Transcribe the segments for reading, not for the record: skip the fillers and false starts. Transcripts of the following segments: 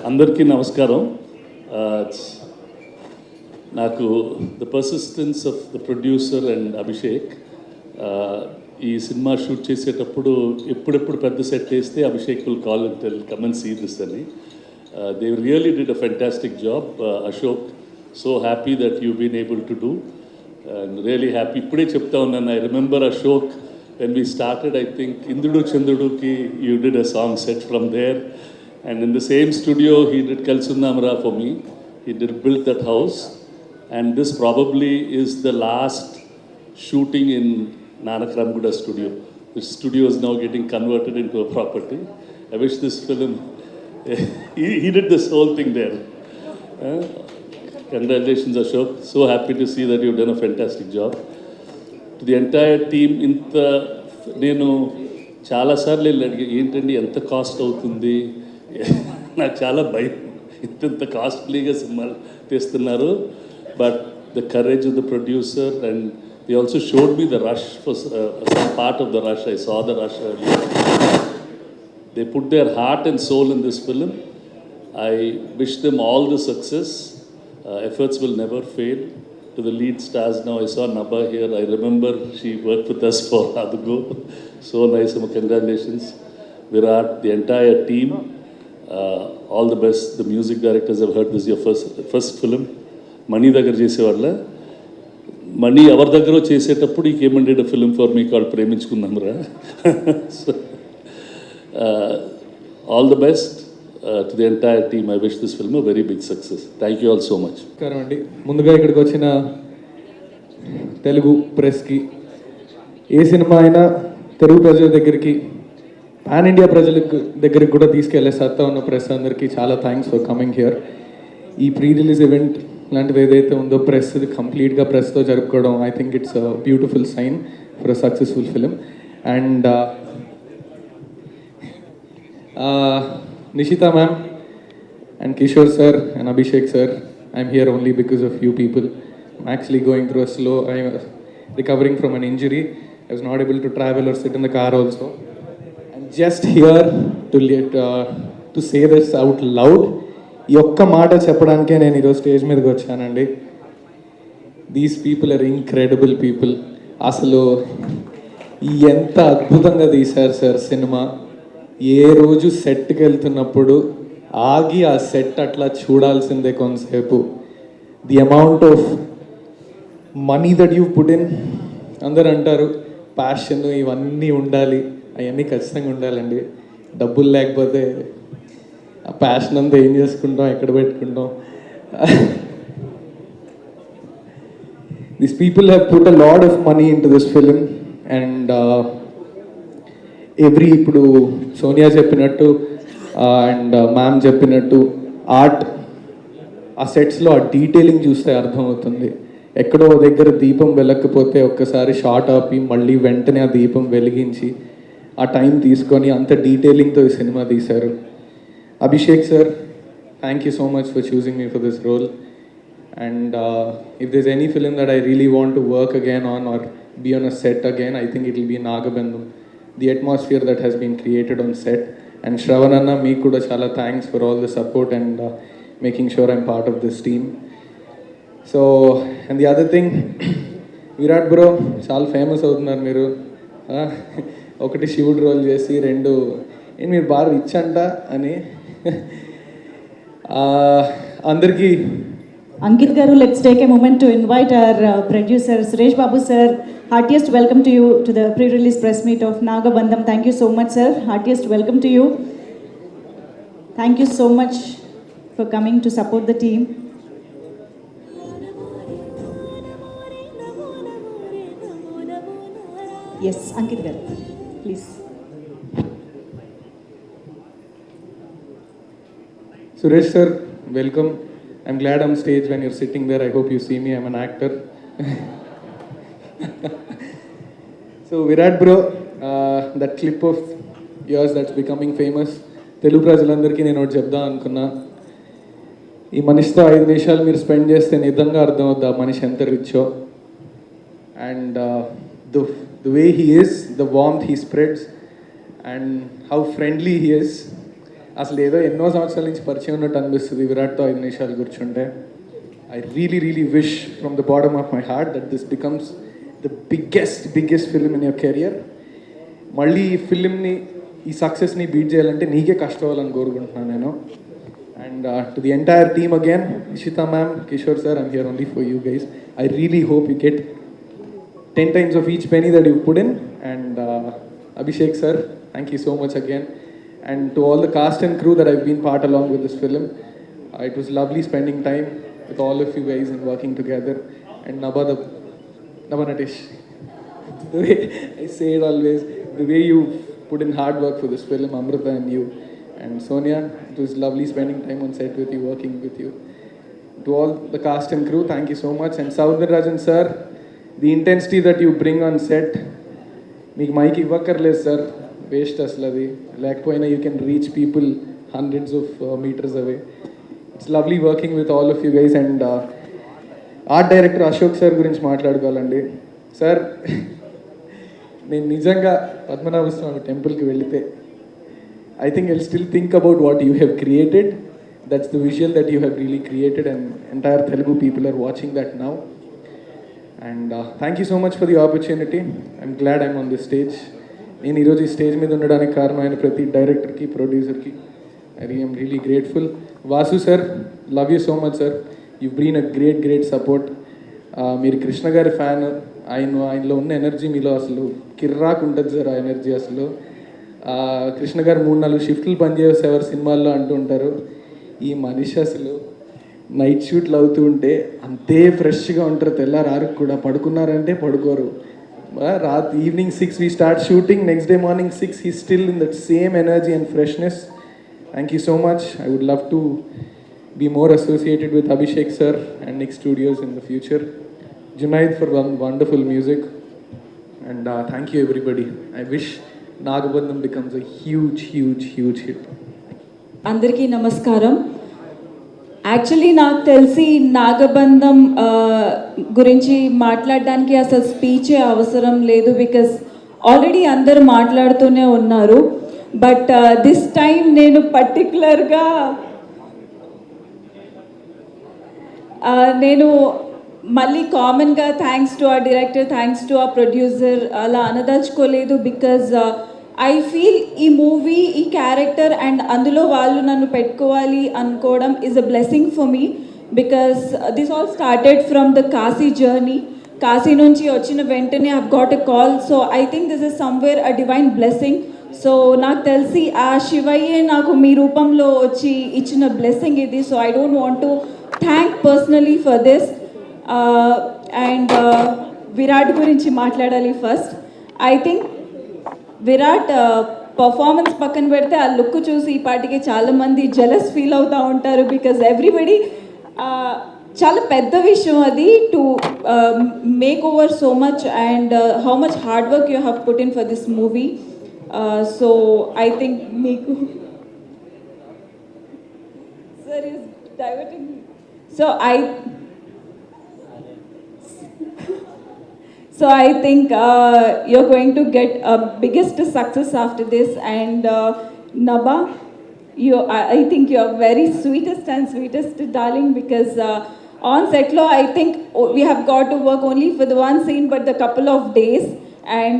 అందరికీ నమస్కారం. నాకు the persistence of the producer and Abhishek, ఈ సినిమా షూట్ చేసేటప్పుడు ఎప్పుడెప్పుడు పెద్ద సెట్ వేస్తే Abhishek will call and tell come and see this అని. They really did a fantastic job. Ashok, so happy that you been able to do and really happy. ఇప్పుడే చెప్తా ఉన్నాను, I remember Ashok when we started, I think Indrudu Chandruduki, you did a song set from there, and in the same studio he did Kalsunnamara for me. He did build that house, and this probably is the last shooting in Nanak Ramguda studio. The studio is now getting converted into a property. I wish this film he did this whole thing there. Congratulations Ashok, so happy to see that you've done a fantastic job. To the entire team. ఇంత నేను చాలాసార్లు వెళ్ళి అడిగి ఏంటండి ఎంత cost అవుతుంది, నాకు చాలా భయం, ఇంత కాస్ట్లీగా సినిమాలు తీస్తున్నారు. But the courage of the producer and they also showed me the rush for some part of the rush. I saw the rush. They put their heart and soul in this film. I wish them all the success. Efforts will never fail. To the lead stars now, I saw Nabha here. I remember she worked with us for Adugo. So nice. Congratulations, Virat, the entire team. All the best. The music directors have heard this is your first film. Mani దగ్గర చేసేవాళ్ళ money ఎవరి దగ్గర చేసేటప్పుడు ఈ came and film for me call Preminchukundam Raa. All the best. To the entire team, I wish this film a very big success. Thank you all so much. అండి, ముందుగా ఇక్కడికి వచ్చిన తెలుగు ప్రెస్కి, ఏ cinema అయినా తెలుగు ప్రజల దగ్గరికి, పాన్ ఇండియా ప్రజల దగ్గరికి కూడా తీసుకెళ్లే సత్తా ఉన్న ప్రెస్ అందరికీ చాలా థ్యాంక్స్ ఫర్ కమింగ్ హియర్. ఈ ప్రీ రిలీజ్ ఈవెంట్ లాంటిది ఏదైతే ఉందో ప్రెస్ కంప్లీట్గా ప్రెస్తో జరుపుకోవడం, I think it's a beautiful sign for a successful film. And Nishita ma'am and Kishore sir and Abhishek sir, I'm here only because of you people. I'm actually going through a slow, I'm recovering from an injury. I was not able to travel or sit in the car also. I'm just here to say this out loud. ఈ ఒక్క మాట చెప్పడానికే నేను ఈరోజు stage మీదకి వచ్చానండి. These people are incredible people. అసలు ఎంత అద్భుతంగా తీశారు సార్ సినిమా. ఏ రోజు సెట్కి వెళ్తున్నప్పుడు ఆగి ఆ సెట్ అట్లా చూడాల్సిందే కొంతసేపు. The amount of money that you put in, అందరు అంటారు ప్యాషన్ ఇవన్నీ ఉండాలి, అవన్నీ ఖచ్చితంగా ఉండాలండి. డబ్బులు లేకపోతే ఆ ప్యాషన్ అంతా ఏం చేసుకుంటాం, ఎక్కడ పెట్టుకుంటాం. These people have put a lot of money in to this film. And ఇప్పుడు సోనియా చెప్పినట్టు అండ్ మ్యామ్ చెప్పినట్టు ఆర్ట్, ఆ సెట్స్లో ఆ డీటెయిలింగ్ చూస్తే అర్థమవుతుంది. ఎక్కడో దగ్గర దీపం వెలగకపోతే ఒక్కసారి షార్ట్ ఆపి మళ్ళీ వెంటనే ఆ దీపం వెలిగించి ఆ టైం తీసుకొని అంత డీటెయిలింగ్తో ఈ సినిమా తీశారు. Abhishek sir, thank you so much for choosing me for this role. And if this any film that I really want to work again on or be on a set again, I think it will be Nagabandham. The atmosphere that has been created on set. And Shravananna, me kuda chala thanks for all the support and making sure I'm part of this team. So, and the other thing, Virat bro, చాలా famous అవుతున్నారు మీరు. ఒకటి శివుడు role చేసి, రెండు మీరు బాగా rich అంట అని అందరికీ. Ankit garu, let's take a moment to invite our producer Suresh Babu sir. Heartiest welcome to you to the pre-release press meet of Nagabandham. Thank you so much sir. Heartiest welcome to you. Thank you so much for coming to support the team. Yes, Ankit garu, please. Suresh sir, welcome. I'm glad I'm stage when you're sitting there. I hope you see me. I'm an actor. So Virat bro, that clip of yours that's becoming famous, Telugu ప్రజలందరికీ నేను ఒకటి చెప్దాం అనుకున్నా. ఈ మనిషితో 5 నిమిషాలు మీరు spend చేస్తే నిజంగా అర్థమవుద్ది ఆ మనిషి ఎంత రిచ్చో. And the way he is, the warmth he spreads and how friendly he is, అసలు ఏదో ఎన్నో సంవత్సరాల నుంచి పరిచయం ఉన్నట్టు అనిపిస్తుంది విరాట్తో 5 నిమిషాలు కూర్చుంటే. I really wish from the bottom of my heart that this becomes the biggest film in your career. మళ్ళీ ఈ ఫిల్మ్ని, ఈ సక్సెస్ని బీట్ చేయాలంటే నీకే కష్టం అవ్వాలని కోరుకుంటున్నాను నేను. And to the entire team again, Ishita ma'am, Kishore sir, I'm here only for you guys. I really hope you get 10 times of each penny that you put in. And Abhishek sir, thank you so much again. And to all the cast and crew that I've been part along with this film, it was lovely spending time with all of you guys and working together. And Naba Natesh, the way I say it always, the way you put in hard work for this film, Amrita and you. And Sonia, it was lovely spending time on set with you, working with you. To all the cast and crew, thank you so much. And Soundararajan sir, the intensity that you bring on set, మీకు mic ఇవ్వక్కర్లేదు sir, waste అసలు అది. లేకపోయినా you can reach people hundreds of metres away. It's lovely working with all of you guys. And art director Ashok sir గురించి మాట్లాడుకోవాలండి. Sir, నేను నిజంగా పద్మనాభ స్వామి టెంపుల్కి వెళితే I think I'll still think about what you have created. That's the visual that you have really created and entire Telugu people are watching that now. And thank you so much for the opportunity. I'm glad I'm on this stage. నేను ఈరోజు ఈ stage మీద ఉండడానికి కారణమైన ప్రతి డైరెక్టర్కి, ప్రొడ్యూసర్కి I am really grateful. Vasu sir, love you so much sir. You been a great support. మీరు కృష్ణ గారి ఫ్యాన్. ఆయనలో ఉన్న ఎనర్జీ మీలో అసలు కిర్రాకు ఉంటుంది సార్. ఆ ఎనర్జీ అసలు కృష్ణ గారు 3-4 షిఫ్ట్లు పనిచేసేవారు సినిమాల్లో అంటూ ఉంటారు. ఈ మనిషి అసలు నైట్ షూట్లు అవుతూ ఉంటే అంతే ఫ్రెష్గా ఉంటారు. తెల్లారు 6కి కూడా పడుకున్నారంటే పడుకోరు. రాత్రి evening 6 we start shooting, next day morning 6 he's still in that same energy and freshness. Thank you so much. I would love to be more associated with Abhishek sir and Nick Studios in the future. Junaid for wonderful music. And thank you everybody. I wish Nagabandham becomes a huge hit. అందరికీ నమస్కారం. Actually నాకు తెలిసి నాగబంధం గురించి మాట్లాడడానికి అసలు స్పీచే అవసరం లేదు, because already అందరూ మాట్లాడుతూనే ఉన్నారు. బట్ దిస్ టైం నేను పర్టికులర్గా నేను మళ్ళీ కామన్గా థ్యాంక్స్ టు ఆ డైరెక్టర్, థ్యాంక్స్ టు ఆ ప్రొడ్యూసర్ అలా అనదలుచుకోలేదు. బికాజ్ ఐ ఫీల్ ఈ మూవీ, ఈ క్యారెక్టర్ అండ్ అందులో వాళ్ళు నన్ను పెట్టుకోవాలి అనుకోవడం is a blessing for me. Because this all started from the Kashi journey. Kashi నుంచి వచ్చిన వెంటనే I've got a call. So I think this is somewhere a divine blessing. So నాకు తెలిసి ఆ శివయ్యే నాకు మీ రూపంలో వచ్చి ఇచ్చిన బ్లెస్సింగ్ ఇది. So I don't want to thank personally for this. And Virat గురించి మాట్లాడాలి first. I think Virat performance పక్కన పెడితే ఆ లుక్ చూసి ఈ పాటికి చాలామంది జెలస్ ఫీల్ అవుతూ ఉంటారు. బికాజ్ ఎవ్రీబడి చాలా పెద్ద విషయం అది to make over so much and how much hard work you have put in for this movie. So I think మీకు sir is diverting. So I think you're going to get a biggest success after this. And Naba, I think you're very sweetest darling, because on set lo I think we have got to work only for the one scene but the couple of days,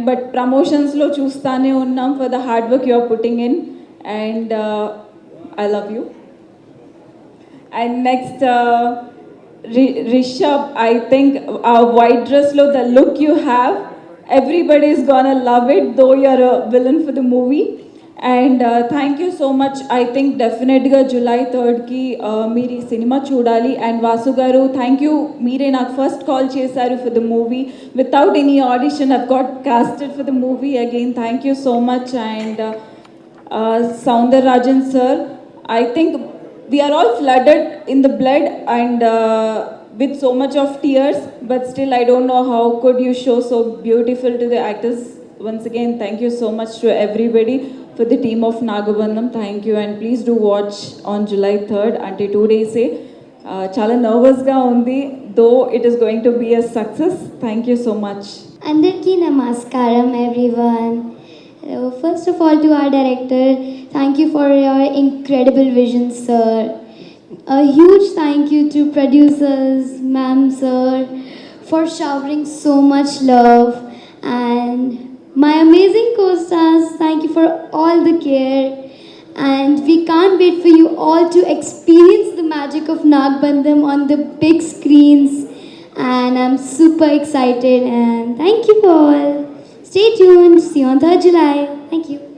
but promotions lo chustane unnam for the hard work you're putting in. And I love you. And next Rishabh, I think our white dress lo, the look you have, everybody is gonna love it, though you're a villain for the movie. And thank you so much. I think definitely July 3rd ki meeri cinema chudali. And Vasu garu, thank you, meere నాకు first call chesaru for the movie without any audition. I've got casted for the movie again. Thank you so much. And Soundararajan sir, I think we are all flooded in the blood and with so much of tears, but still I don't know how could you show so beautiful to the actors. Once again, thank you so much to everybody for the team of Nagabandham. Thank you, and please do watch on July 3rd. Ante 2 days chala nervous ga undi, though it is going to be a success. Thank you so much. Andarki namaskaram everyone. First of all, to our director, thank you for your incredible vision, sir. A huge thank you to producers, ma'am, sir, for showering so much love. And my amazing co-stars, thank you for all the care. And we can't wait for you all to experience the magic of Nagbandham on the big screens. And I'm super excited and thank you all. Stay tuned. See you on 3rd July. Thank you.